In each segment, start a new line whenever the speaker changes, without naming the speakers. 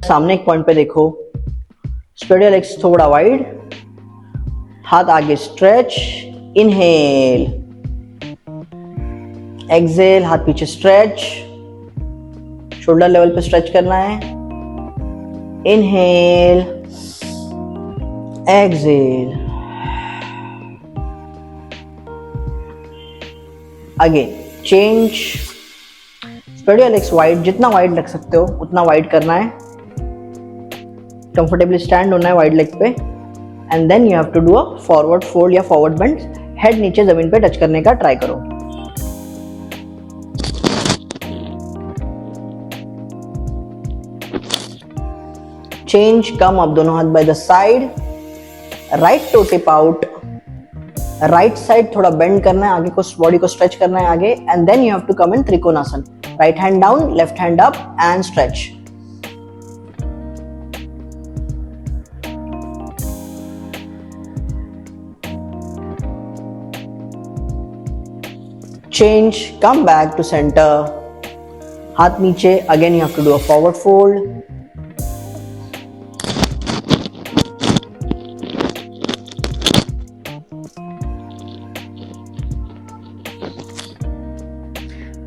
सामने एक पॉइंट पे देखो, स्प्रेड योर लेग्स थोड़ा वाइड, हाथ आगे स्ट्रेच, इनहेल, एक्सेल, हाथ पीछे स्ट्रेच, शोल्डर लेवल पे स्ट्रेच करना है, inhale, exhale, again change, spread your legs wide, जितना वाइड रख सकते हो उतना वाइड करना है, कंफर्टेबली स्टैंड होना है वाइड लेग पे, and then you have to do a forward fold या फॉरवर्ड बेंड, हेड नीचे जमीन पे टच करने का ट्राई करो। चेंज, कम अप, दोनों हाथ by the side, right toe tip out, right side थोड़ा बेंड करना है, आगे को बॉडी को स्ट्रेच करना है आगे, and then you have to come in trikonasana, right hand down, left hand up and stretch. Change, come back to center, हाथ नीचे, again you have to do a forward fold,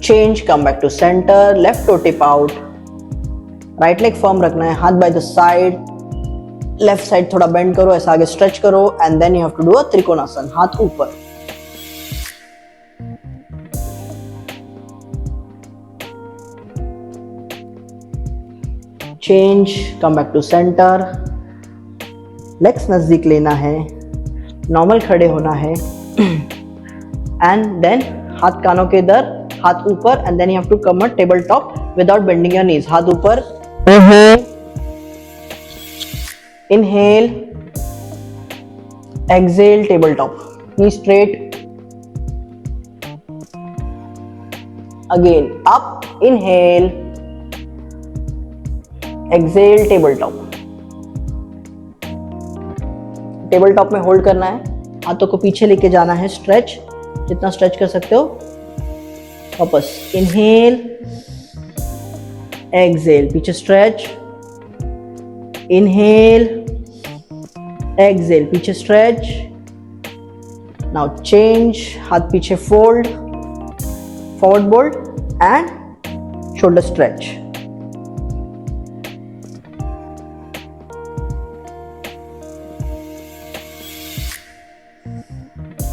change, come back to center, left toe tip out, right leg firm रखना है, हाथ by the side, left side थोड़ा bend करो, ऐसा आगे stretch करो, and then you have to do a trikonasana, हाथ ऊपर, change, come back to centre, legs नजदीक लेना है, नॉर्मल खड़े होना है, एंड देन हाथ कानों के इधर, हाथ ऊपर, and then you have to come a table top without bending your knees, हाथ ऊपर, inhale, exhale, table top, knee straight, again up, inhale, exhale, table top, table top में होल्ड करना है, हाथों को पीछे लेके जाना है, स्ट्रेच, जितना स्ट्रेच कर सकते हो, वापस इनहेल, एक्सेल, पीछे स्ट्रेच, इनहेल, एक्सेल, पीछे स्ट्रेच, नाउ चेंज, हाथ पीछे fold, forward fold and shoulder stretch,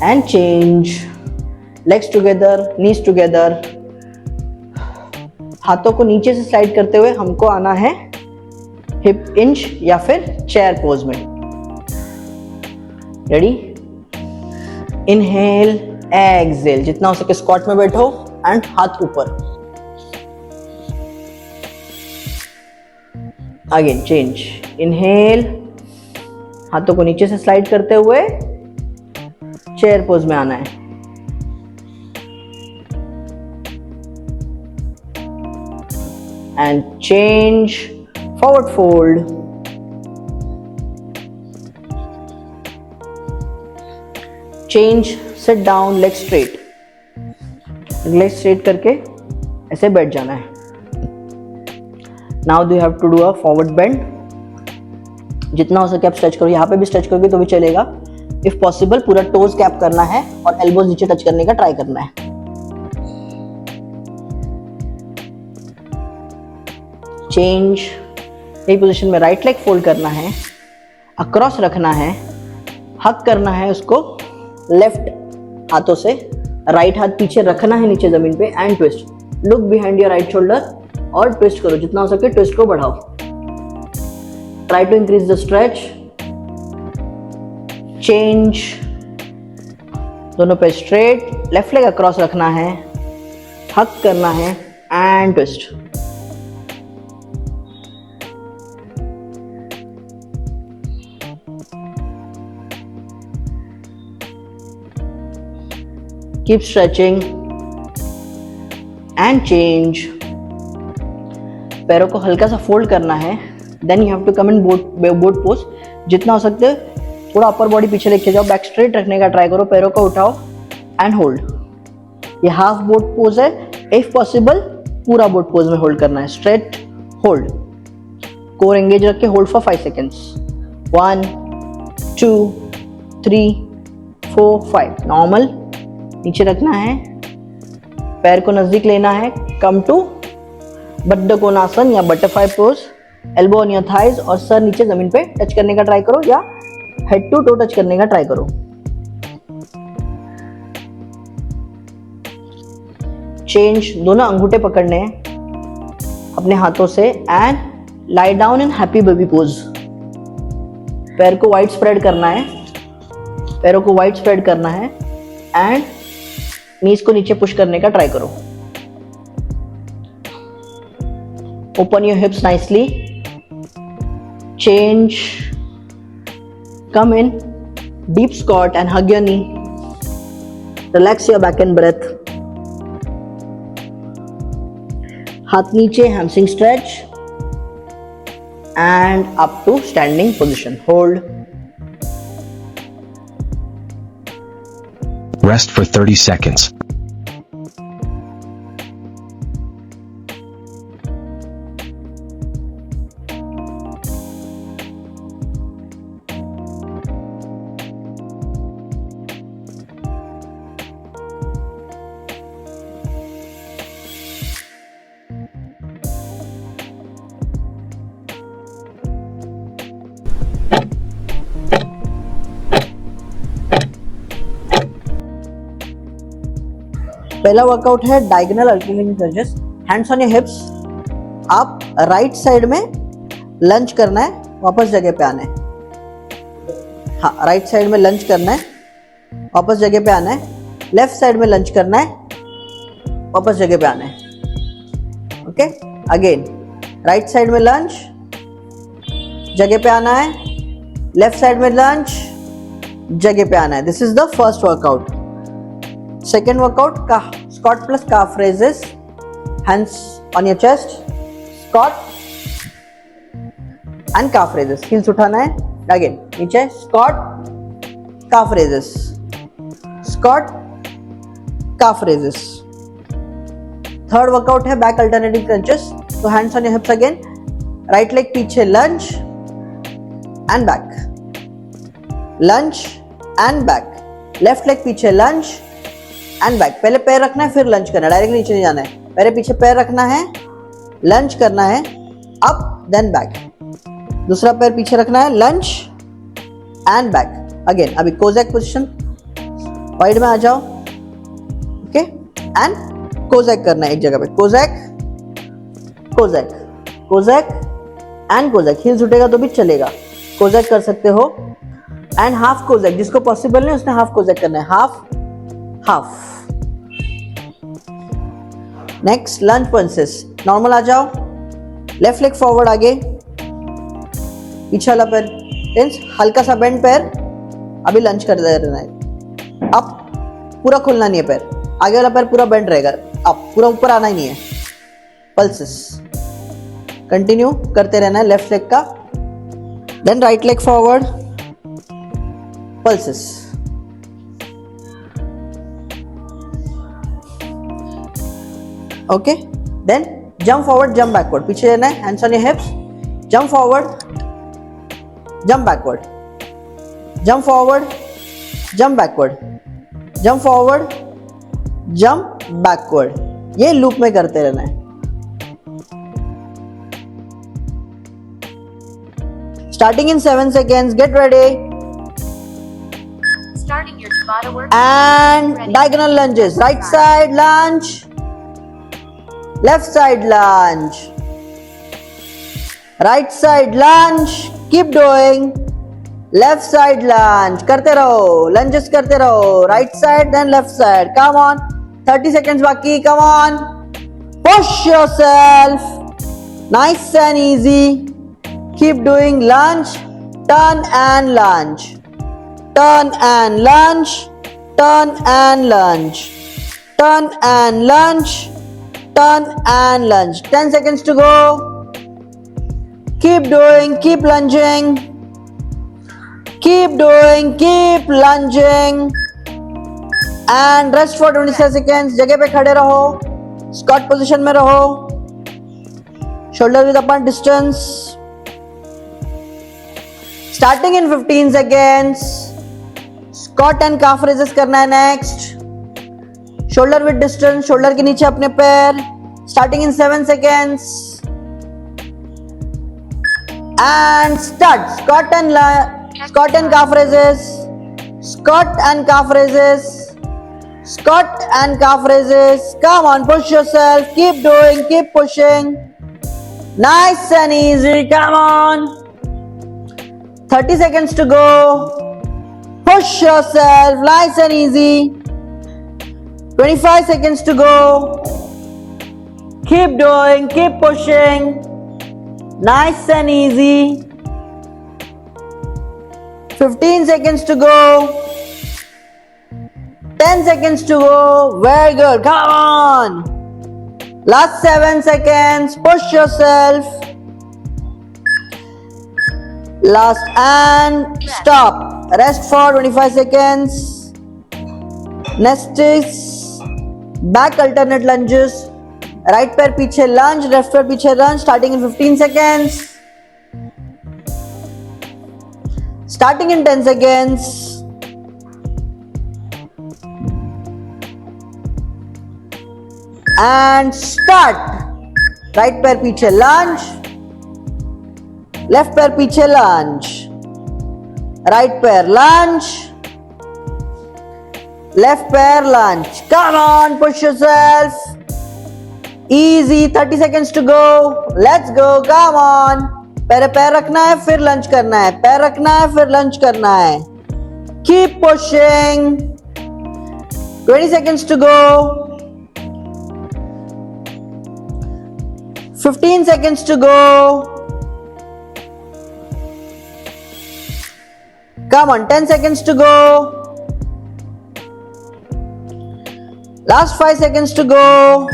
and change, legs together, knees together, हाथों को नीचे से स्लाइड करते हुए हमको आना है हिप इंच या फिर चेयर पोज में। रेडी, इनहेल, एक्सेल, जितना हो सके स्क्वाट में बैठो एंड हाथ ऊपर, अगेन चेंज, इनहेल, हाथों को नीचे से स्लाइड करते हुए चेयर पोज में आना है, and change, forward fold, change, sit down, leg straight, leg straight करके ऐसे बैठ जाना है। Now you have to do a forward bend, जितना हो सके आप स्ट्रेच करो, यहाँ पे भी स्ट्रेच करोगे तो भी चलेगा, इफ पॉसिबल पूरा टोज कैप करना है और एल्बोज नीचे टच करने का ट्राई करना है। चेंज, यही पोजीशन में राइट लेग फोल्ड करना है, अक्रॉस रखना है, हक करना है उसको लेफ्ट हाथों से, राइट हाथ पीछे रखना है नीचे जमीन पे, and twist, look behind your right shoulder और ट्विस्ट करो, जितना हो सके ट्विस्ट को बढ़ाओ, try to increase the stretch, change, दोनों पे स्ट्रेट, लेफ्ट लेग अक्रॉस रखना है, हक करना है and twist, keep stretching and change, पैरों को हल्का सा फोल्ड करना है, then you have to come in boat pose, जितना हो सकते थोड़ा अपर बॉडी पीछे लेके जाओ, बैक स्ट्रेट रखने का ट्राई करो, पैरों को उठाओ एंड होल्ड। ये हाफ बोट पोज है, इफ पॉसिबल पूरा बोट पोज में होल्ड करना है, स्ट्रेट होल्ड, कोर एंगेज रख के होल्ड फॉर 5 सेकेंड्स। 1 2 3 4 5। नॉर्मल नीचे रखना है, पैर को नजदीक लेना है, कम टू बद्ध कोणासन या butterfly pose. Elbow on your thighs और सर नीचे जमीन पे टच करने का ट्राई करो या हेड टू टो टच करने का ट्राई करो। चेंज, दोनों अंगूठे पकड़ने हैं अपने हाथों से and lie down in happy baby pose. पैर को वाइड स्प्रेड करना है, पैरों को वाइड स्प्रेड करना है एंड नीज को नीचे पुश करने का ट्राई करो। Open your hips nicely. Change, come in deep squat and hug your knee. Relax your back and breathe. हाथ नीचे, hamstring stretch and up to standing position. Hold.
Rest for 30 seconds.
पहला workout है diagonal alternating lunges. Hands on your hips. आप right side में लंज करना है, वापस जगह पे आना है। हाँ, राइट साइड में लंज करना है, वापस जगह पे आना है। लेफ्ट साइड में लंज करना है, वापस जगह पे आना है। ओके, अगेन राइट साइड में लंज, जगह पे आना है। लेफ्ट साइड में लंज, जगह पे आना है। This is the first workout. Second workout का squat plus calf raises. Hands on your chest, squat and calf raises. Heels उठाना है, अगेन नीचे squat calf raises, squat calf raises. Third workout है बैक अल्टरनेटिंग क्रंचेस। तो hands on your hips again, right leg पीछे, lunge and back, lunge and back. Left leg पीछे, lunge and back. पहले पैर रखना है, फिर लंच करना है, डायरेक्ट नीचे नहीं जाना है। पहले पीछे पैर रखना है, लंच करना है, अप देन बैक। दूसरा पैर पीछे रखना है, लंच एंड बैक। अगेन अभी कोजैक पोजीशन, वाइड में आ जाओ। ओके, एंड कोजैक करना है एक जगह पे। कोजैक, कोजैक, कोजैक एंड कोजैक। हील्स उठेगा तो भी चलेगा, कोजैक कर सकते हो। एंड हाफ कोजैक, जिसको पॉसिबल नहीं उसने हाफ कोजैक करना है। Half half. नेक्स्ट लंज पंचेस। नॉर्मल आ जाओ, लेफ्ट लेग फॉरवर्ड आगे, पीछे वाला पैर टेंस, हल्का सा बेंड पैर। अभी लंच कर देना है। अप, पूरा खुलना नहीं है पैर, आगे वाला पैर पूरा बेंड रहेगा। अप, पूरा ऊपर आना ही नहीं है। पल्सेस कंटिन्यू करते रहना है लेफ्ट लेग का। Then right leg forward, pulses. Okay, then jump forward, jump backward. पीछे रहना है, hands on your hips, jump forward, jump backward, jump forward, jump backward, jump forward, jump backward. ये loop में करते रहना है। Starting in 7 seconds, get ready and diagonal lunges. Right side lunge, left side lunge, right side lunge, keep doing, left side lunge, करते रहो, lunges करते रहो, right side then left side, come on, 30 seconds बाकी, come on, push yourself, nice and easy, keep doing, lunge, turn and lunge, turn and lunge, turn and lunge, turn and lunge, turn and lunge. 10 seconds to go. Keep doing, keep lunging, keep doing, keep lunging and rest for 26 seconds. जगह पे खड़े रहो, squat position में रहो, shoulder with upper distance, Starting in 15 seconds. Squat and calf raises करना है next. Shoulder width distance, shoulder के नीचे अपने पैर. Starting in 7 seconds. And start. Squat and calf raises. Squat and calf raises. Squat and calf raises. Come on, push yourself. Keep doing, keep pushing. Nice and easy. Come on. 30 seconds to go. Push yourself. Nice and easy. 25 seconds to go. Keep doing, keep pushing. Nice and easy. 15 seconds to go. 10 seconds to go. Very good. Come on. Last 7 seconds. Push yourself. Last and stop. Rest for 25 seconds. Next is back alternate lunges. Right पैर पीछे lunge, left पैर पीछे lunge. Starting in 15 seconds. Starting in 10 seconds. And start. Right पैर पीछे lunge. Left पैर पीछे lunge. Right पैर lunge. Left पैर lunge. Come on, push yourself. Easy. 30 seconds to go. Let's go. Come on. पैर पैर रखना है फिर लंच करना है. पैर रखना है फिर लंच करना है. Keep pushing. 20 seconds to go. 15 seconds to go. Come on, 10 seconds to go. Last 5 seconds to go.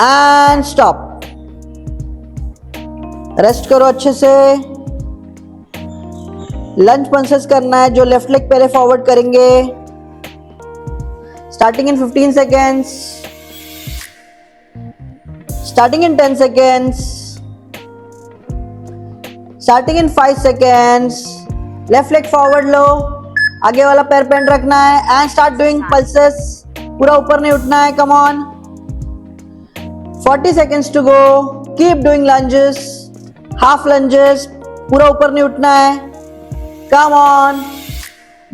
And stop. Rest करो अच्छे से. लंच पंचेस करना है. जो लेफ्ट लेग पहले फॉरवर्ड करेंगे. Starting in 15 seconds. Starting in 10 seconds. Starting in 5 seconds. Left leg forward लो. आगे वाला पैर बेंड रखना है. And start doing pulses. पूरा ऊपर नहीं उठना है. Come on. 40 seconds to go. Keep doing lunges. Half lunges. पूरा ऊपर नहीं उठना है. Come on.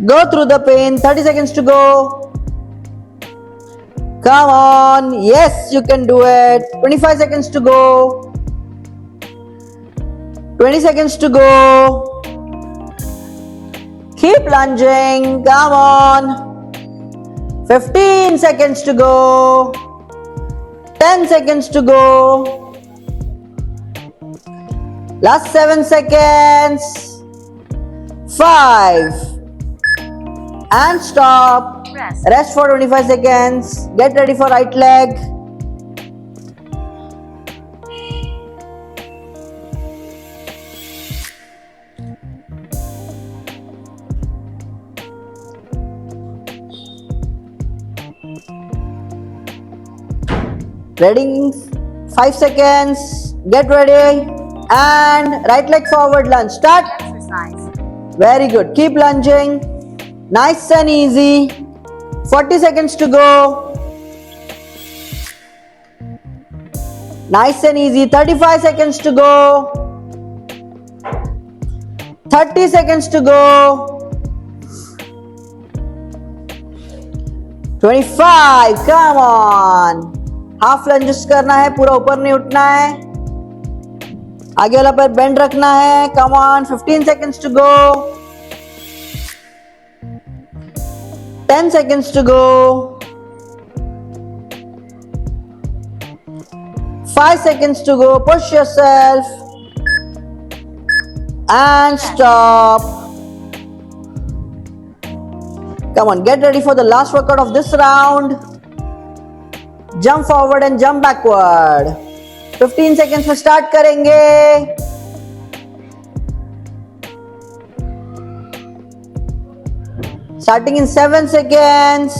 Go through the pain. 30 seconds to go. Come on. Yes, you can do it. 25 seconds to go. 20 seconds to go. Keep lunging. Come on. 15 seconds to go. 10 seconds to go. Last 7 seconds. 5. And stop. Rest for 25 seconds. Get ready for right leg. Ready? 5 seconds. Get ready. And right leg forward lunge. Start.
Exercise.
Very good. Keep lunging. Nice and easy. 40 seconds to go. Nice and easy. 35 seconds to go. 30 seconds to go. 25. Come on. Half lunges करना है. पूरा ऊपर नहीं उठना है. आगे वाला पैर बेंड रखना है. Come on. 15 seconds to go. 10 seconds to go. 5 seconds to go. Push yourself. And stop. Come on, get ready for the last workout of this round. Jump forward and jump backward. 15 seconds में start करेंगे. Starting in 7 seconds.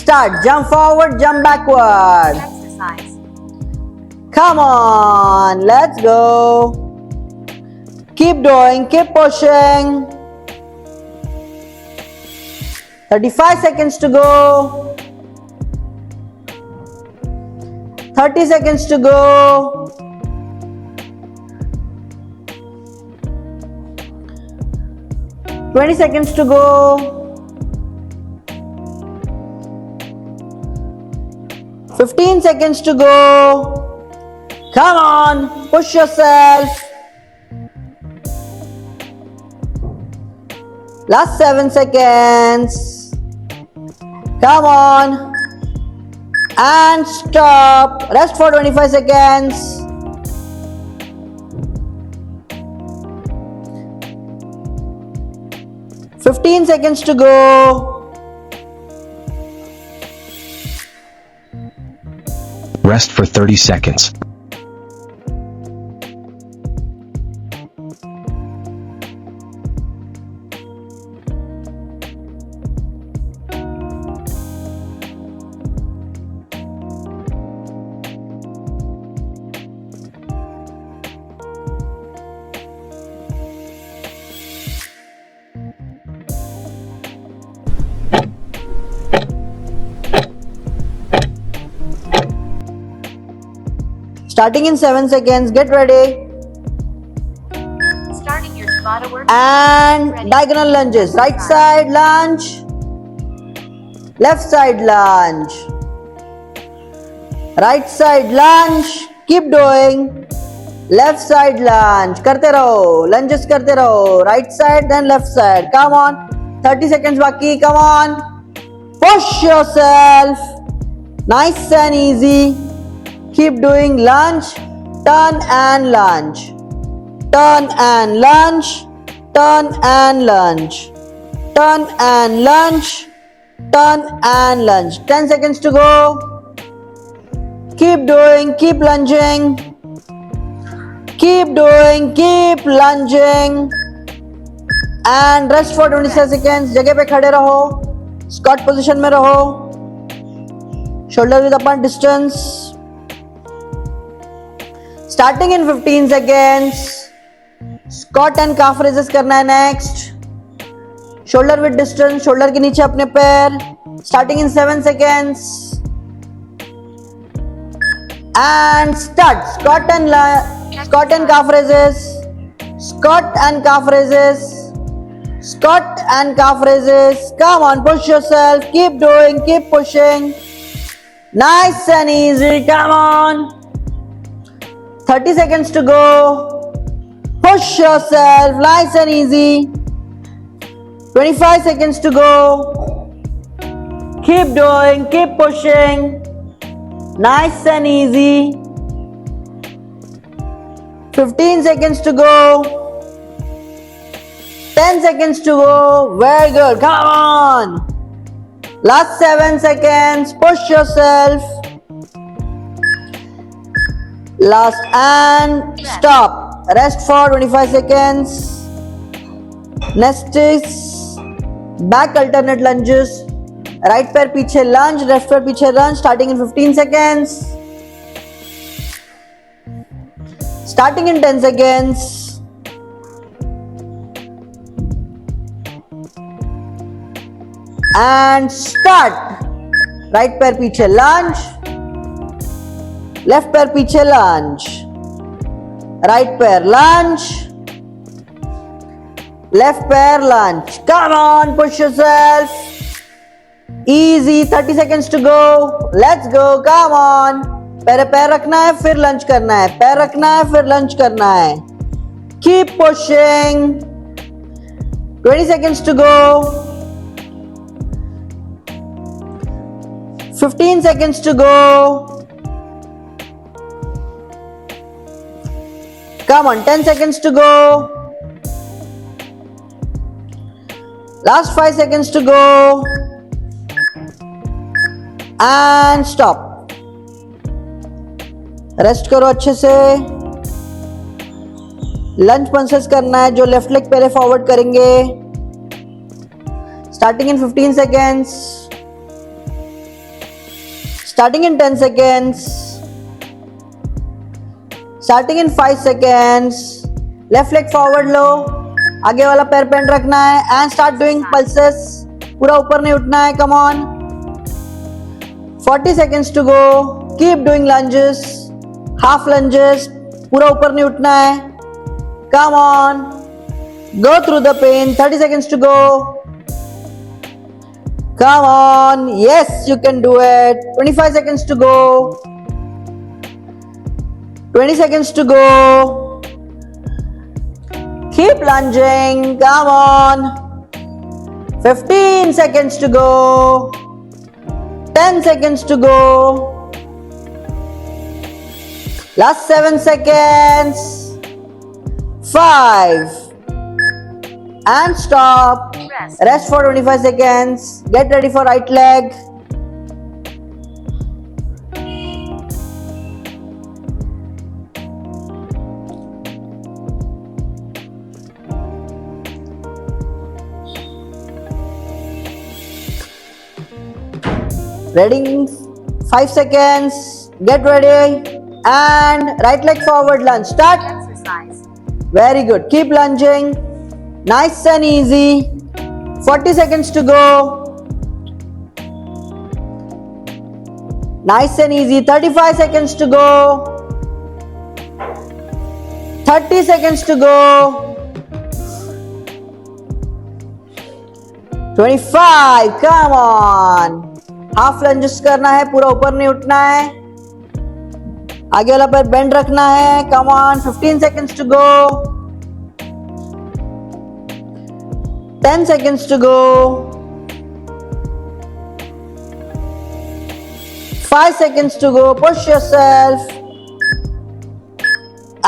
Start. Jump forward, jump backward.
Exercise.
Come on, let's go. Keep doing, keep pushing. 35 seconds to go. 30 seconds to go. 20 seconds to go. 15 seconds to go. Come on, push yourself. Last 7 seconds. Come on. And stop. Rest for 25 seconds. Fifteen seconds to go.
Rest for 30 seconds.
Starting in 7 seconds, get ready.
Starting your Tabata work.
And
Ready.
diagonal lunges. Right side lunge. Left side lunge. Right side lunge. Keep doing. Left side lunge. करते रहो. Lunges करते रहो. Right side then left side. Come on. 30 seconds बाकी. Come on. Push yourself. Nice and easy. Keep doing lunge, turn and lunge, turn and lunge, turn and lunge, turn and lunge, turn and lunge. 10 seconds to go. Keep doing, keep lunging. Keep doing, keep lunging. And rest for 26 seconds. जगह पे खड़े रहो. Squat position में रहो. Shoulder width apart distance. Starting in 15 seconds. Squat and calf raises करना है next. Shoulder width distance, shoulder के नीचे अपने पैर. Starting in 7 seconds. And start. Squat and calf raises. Squat and calf raises. Squat and calf raises. Come on, push yourself. Keep doing, keep pushing. Nice and easy. Come on. 30 seconds to go. Push yourself. Nice and easy. 25 seconds to go. Keep doing. Keep pushing. Nice and easy. 15 seconds to go. 10 seconds to go. Very good. Come on. Last 7 seconds. Push yourself. Last and stop. Rest for 25 seconds. Next is back alternate lunges. Right पैर पीछे lunge, left पैर पीछे lunge. Starting in 15 seconds. Starting in 10 seconds. And start. Right पैर पीछे lunge. Left पैर पीछे लंज. Right पैर lunge. Left पैर lunge. Come on, push yourself. Easy. 30 seconds to go. Let's go. Come on. पहले पैर रखना है, फिर लंच करना है. पैर रखना है, फिर लंच करना है. Keep pushing. 20 seconds to go. 15 seconds to go. Come on, 10 seconds to go. Last 5 seconds to go. And stop. Rest करो अच्छे से. लंच पंसेस करना है. जो लेफ्ट लेग पहले फॉरवर्ड करेंगे. Starting in 15 seconds. Starting in 10 seconds. Starting in 5 seconds. Left leg forward लो, आगे वाला पैर बेंड रखना है एंड स्टार्ट डूइंग पल्सेस. पूरा ऊपर नहीं उठना है. Come on. 40 seconds to go. Keep doing lunges, half lunges. पूरा ऊपर नहीं उठना है. Come on. Go through the pain. 30 seconds to go. Come on. Yes, you can do it. 25 seconds to go. 20 seconds to go. Keep lunging. Come on. 15 seconds to go. 10 seconds to go. Last 7 seconds. 5. And stop. Rest for 25 seconds. Get ready for right leg. Ready? 5 seconds. Get ready. And right leg forward lunge. Start.
Exercise.
Very good. Keep lunging. Nice and easy. 40 seconds to go. Nice and easy. 35 seconds to go. 30 seconds to go. 25. Come on. Half lunges करना है, पूरा ऊपर नहीं उठना है. आगे वाला पैर बेंड रखना है. Come on. 15 seconds to go. 10 seconds to go. 5 seconds to go. Push yourself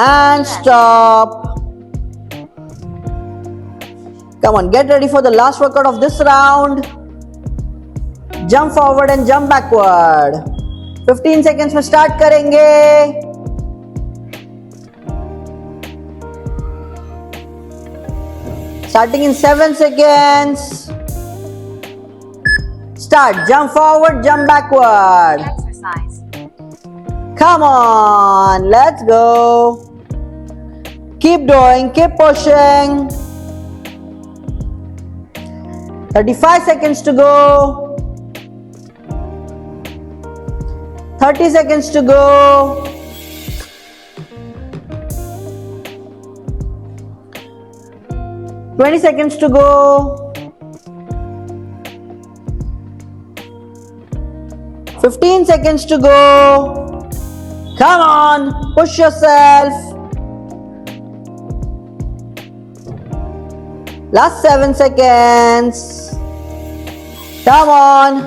and stop. Come on, get ready for the last workout of this round. Jump forward and jump backward. 15 seconds में start करेंगे. Starting in 7 seconds. Start. Jump forward, jump backward.
Exercise.
Come on, let's go. Keep doing, keep pushing. 35 seconds to go. 30 seconds to go. 20 seconds to go. 15 seconds to go. Come on, push yourself. Last 7 seconds. Come on.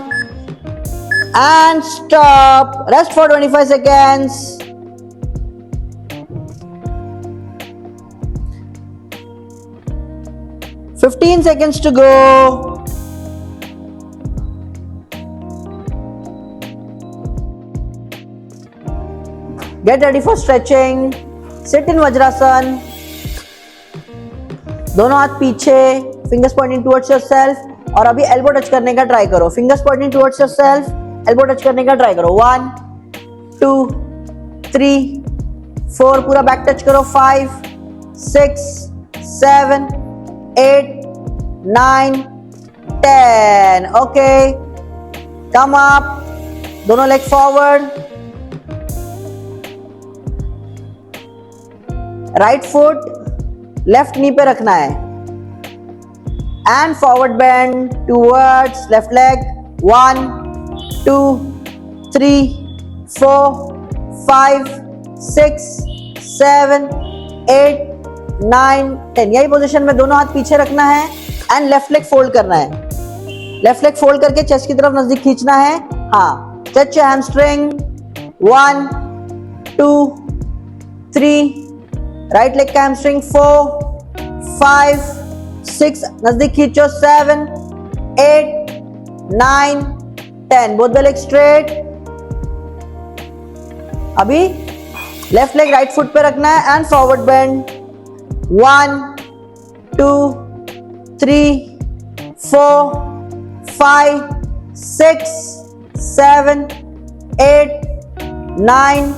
And stop. Rest for 25 seconds. Fifteen seconds to go. Get ready for stretching. Sit in Vajrasan. दोनों हाथ पीछे, fingers pointing towards yourself. और अभी elbow touch करने का try करो. Fingers pointing towards yourself. Elbow touch करने का ट्राई करो. 1 2 3 4. पूरा बैक टच करो. 5 6 7 8 9 10. Okay, come up. दोनों leg forward. Right foot left knee पे रखना है and forward bend towards left leg. 1 2 3 4 5 6 7 8 9 10. यही पोजीशन में दोनों हाथ पीछे रखना है एंड लेफ्ट लेग फोल्ड करना है. लेफ्ट लेग फोल्ड करके चेस्ट की तरफ नजदीक खींचना है. हाँ, stretch your hamstring. 1 2 3. Right leg का हैमस्ट्रिंग. 4 5 6. नजदीक खींचो. 7 8 9 10. Both the leg straight. अभी लेफ्ट लेग राइट फुट पे रखना है एंड फॉरवर्ड बेंड. 1 2 3 4 5 6 7 8 9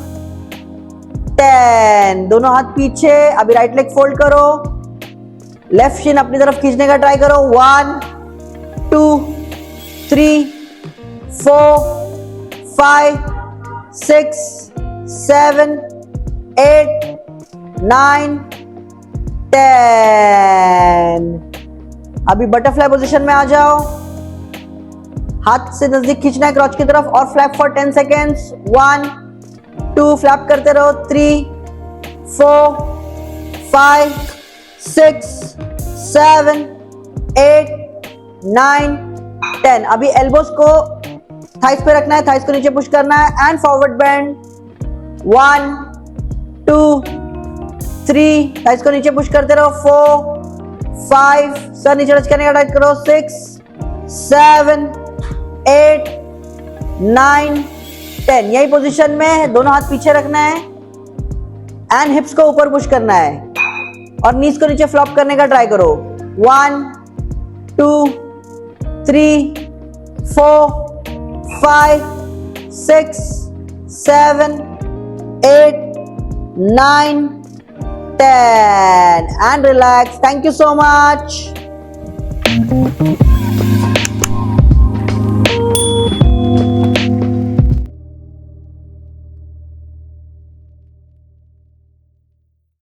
10। दोनों हाथ पीछे। अभी राइट लेग फोल्ड करो, लेफ्ट शिन अपनी तरफ खींचने का ट्राई करो। 1 2 3 4 5 6 7 8 9 10। अभी बटरफ्लाई पोजीशन में आ जाओ, हाथ से नजदीक खींचना है क्रॉच की तरफ और फ्लैप फॉर 10 सेकेंड्स। 1 2 फ्लैप करते रहो। 3 4 5 6 7 8 9 10। अभी एल्बोस को थाइस पे रखना है, थाइस को नीचे पुश करना है एंड फॉरवर्ड बेंड। 1 2 3 थाइस को नीचे पुश करते रहो। 4 5 सर नीचे टच करने का ट्राई करो। 6 7 8 9 10। यही पोजीशन में दोनों हाथ पीछे रखना है एंड हिप्स को ऊपर पुश करना है और नीज को नीचे फ्लॉप करने का ट्राई करो। 1 2 3 4 5 6 7 8 9 10 and relax. Thank you so much.